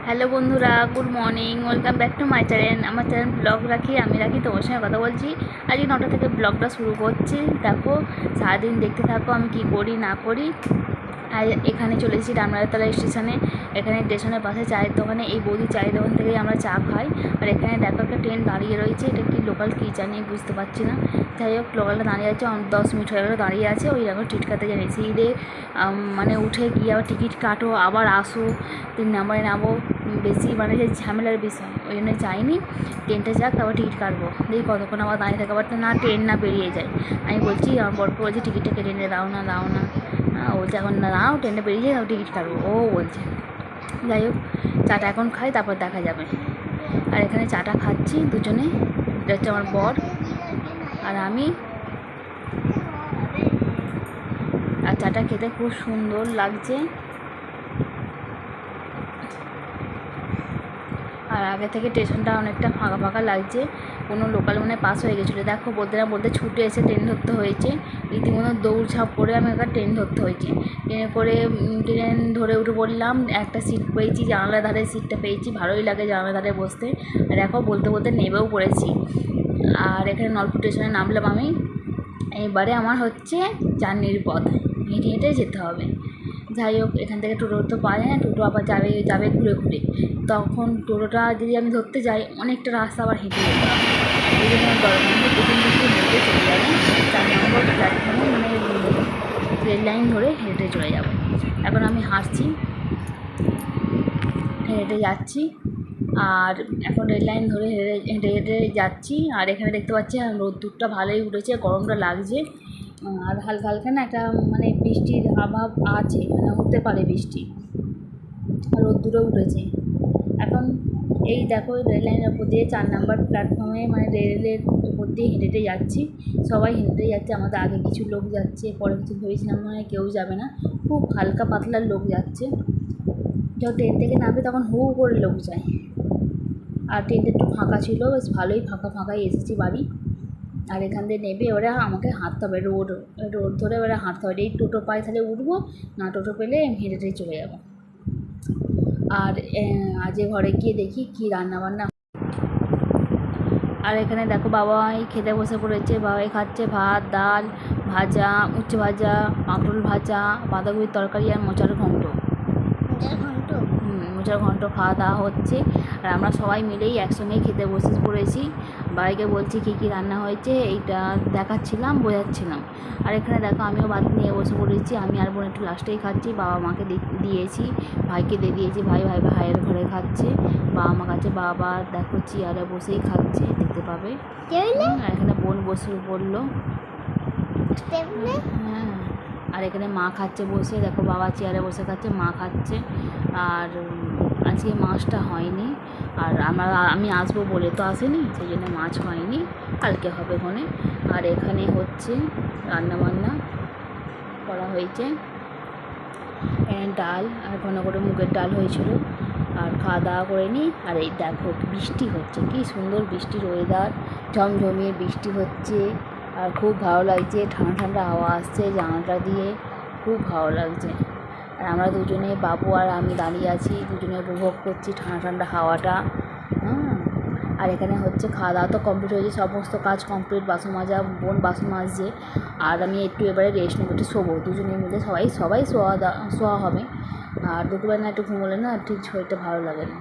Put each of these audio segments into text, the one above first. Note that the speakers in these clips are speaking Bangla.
হ্যালো বন্ধুরা, good morning, welcome back to my channel. আমার চ্যানেল ব্লগ আমি রাখি, তোমার সঙ্গে কথা বলছি। আজকে 9টা থেকে ব্লগটা শুরু করছি। দেখো, সারাদিন দেখতে থাকো আমি কি করি না করি। আর এখানে চলে এসেছি রামরাজতলা স্টেশনে। এখানে স্টেশনের পাশে চায়ের দোকানে, এই বৌদি চায়ের দোকান থেকেই আমরা চা খাই। আর এখানে দেখো একটা ট্রেন দাঁড়িয়ে রয়েছে, এটা কি লোকাল কী জানি বুঝতে পারছি না। যাই হোক, লোকালটা দাঁড়িয়ে আছে, 10 মিনিট হয়ে গেলো দাঁড়িয়ে আছে। ওই রকম টিকিট কাটতে জানি সিঁড়ে মানে উঠে গিয়ে আবার টিকিট কাটো, আবার আসো, 3 নম্বরে নামো, বেশি মানে যে ঝামেলার বিষয়, ওই জন্য চাইনি ট্রেনটা যাক, তারপর টিকিট কাটবো। দেখি কতক্ষণ আবার দাঁড়িয়ে থাকে, আবার তো না ট্রেন না বেরিয়ে যায়। আমি বলছি, আমার বরকে বলছি টিকিটটা কেটে নিয়ে দাও না। ও বলছে এখন না দাও, ট্রেনটা বেরিয়ে যায়, তাও টিকিট কাটবো ও বলছে। যাই হোক, চাটা এখন খাই, তারপর দেখা যাবে। আর এখানে চাটা খাচ্ছি দুজনে, এটা হচ্ছে আমার বর আর আমি। আর চাটা খেতে খুব সুন্দর লাগছে। আর আগে থেকে স্টেশনটা অনেকটা ফাঁকা ফাঁকা লাগছে, কোনো লোকাল মানে পাস হয়ে গেছিলো। দেখো, বলতে না বলতে ছুটে এসে ট্রেন ধরতে হয়েছে। রীতিমতো দৌড়ঝাঁপ করে আমি একটা ট্রেন ধরতে হয়েছে। ট্রেন ধরে উঠে পড়লাম, একটা সিট পেয়েছি, জানালার ধারে সিটটা পেয়েছি, ভালোই লাগে জানালার ধারে বসতে। আর দেখো, বলতে বলতে নেমেও পড়েছি। আর এখানে নলপুর স্টেশনে নামলাম আমি। এবারে আমার হচ্ছে জার্নির পথ, হেঁটে হেঁটে যেতে হবে। যাই হোক, এখান থেকে টোটো তো পাওয়া যায় না, টোটো আবার যাবে ঘুরে ঘুরে। তখন টোটোটা যদি আমি ধরতে যাই, অনেকটা রাস্তা আবার হেঁটে যেতে হবে। এই জন্য আমার দরকার নেই, প্রথম দিকে হেঁটে চলে যাবো 4 নম্বর প্ল্যাটফর্মে, মানে রেল লাইন ধরে হেঁটে চলে যাব। এখন আমি হাঁটছি, হেঁটে যাচ্ছি। আর এখন রেল লাইন ধরে হেঁটে হেঁটে যাচ্ছি। আর এখানে দেখতে পাচ্ছি রোদ্দুরটা ভালোই উঠেছে, গরমটা লাগছে। আর হালকা হালকা না একটা মানে বৃষ্টির আভাব আছে, মানে হতে পারে বৃষ্টি। আর রোদ্দুরও উঠেছে এখন। এই দেখো, রেল লাইনের উপর দিয়ে 4 নম্বর প্ল্যাটফর্মে, মানে রেলের উপর দিয়ে হেঁটে হেঁটে যাচ্ছি। সবাই হেঁটে যাচ্ছে, আমাদের আগে কিছু লোক যাচ্ছে, পরে কিছু ভেবেছিলাম মনে হয় কেউ যাবে না, খুব হালকা পাতলার লোক যাচ্ছে। যখন ট্রেন থেকে নামবে তখন হু হু করে লোক যায়। আর ট্রেনটা একটু ফাঁকা ছিল, বেশ ভালোই ফাঁকা ফাঁকাই এসেছি বাড়ি। আর এখান দিয়ে নেবে ওরা আমাকে হাঁটতে হবে, রোড ধরে ওরা হাঁটতে হবে। এই টোটো পাই তাহলে উঠবো, না টোটো পেলে হেঁটে হেঁটে চলে যাবো। আর আজ ঘরে গিয়ে দেখি কী রান্নাবান্না। আর এখানে দেখো, বাবাই খেতে বসে পড়েছে। বাবাই খাচ্ছে ভাত, ডাল, ভাজা, উচ্ছে ভাজা, কাঁকরোল ভাজা, বাঁধাকপির তরকারি আর মোচার ঘন্ট। মোচার ঘন্ট খাওয়া দাওয়া হচ্ছে। আর আমরা সবাই মিলেই একসঙ্গেই খেতে বসে পড়েছি। বাবাইকে বলছি কী কী রান্না হয়েছে, এইটা দেখাচ্ছিলাম, বোঝাচ্ছিলাম। আর এখানে দেখো, আমিও ভাত নিয়ে বসে পড়েছি। আমি আর বোন একটু লাস্টেই খাচ্ছি, বাবা মাকে দিয়েছি, ভাইকে দিয়ে দিয়েছি, ভাইয়ের ঘরে খাচ্ছে। বাবা মা কাছে, বাবা দেখো চেয়ারে বসেই খাচ্ছে, দেখতে পাবে। আর এখানে বোন বসে পড়লো। হ্যাঁ, আর এখানে মা খাচ্ছে বসে, দেখো বাবা চেয়ারে বসে খাচ্ছে, মা খাচ্ছে। আর আজকে মাছটা হয়নি, আর আমি আসবো বলে তো আসেনি, সেই জন্য মাছ হয়নি, কালকে হবে ওখানে। আর এখানে হচ্ছে রান্নাবান্না করা হয়েছে, ডাল আর ঘন করে মুগের ডাল হয়েছিল। আর খাওয়া দাওয়া করে নিই। আর এই দেখো, বৃষ্টি হচ্ছে, কী সুন্দর বৃষ্টির ওয়েদার, ঝমঝমিয়ে বৃষ্টি হচ্ছে। আর খুব ভালো লাগছে, ঠান্ডা ঠান্ডা হাওয়া আসছে জানালাটা দিয়ে, খুব ভালো লাগছে। আর আমরা দুজনে, বাবু আর আমি দাঁড়িয়ে আছি, দুজনে উপভোগ করছি ঠান্ডা ঠান্ডা হাওয়াটা। আর এখানে হচ্ছে খাওয়া দাওয়া তো কমপ্লিট হয়েছে, সমস্ত কাজ কমপ্লিট, বাসন মাজা, বোন বাসন মাজছে। আর আমি একটু এবারে রেস্ট নেবো, একটু শোবো, দুজনের মধ্যে সবাই শোয়া হবে। আর দুপুরবেলা না একটু ঘুমোলে না ঠিক শরীরটা ভালো লাগে না।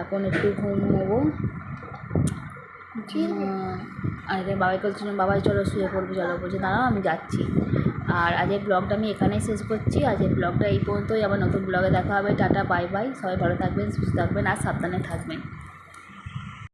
এখন একটু ঘুমোবো। আর বাবাই বলছিলাম, বাবাই চলো শুয়ে পড়বো, চলো, বলছে দাঁড়াও আমি যাচ্ছি। আর আজকের ব্লগটা আমি এখানেই শেষ করছি। আজকের ব্লগটা এই পর্যন্তই, আবার নতুন ব্লগে দেখা হবে। টাটা, বাই বাই, সবাই ভালো থাকবেন, সুস্থ থাকবেন আর সাবধানে থাকবেন।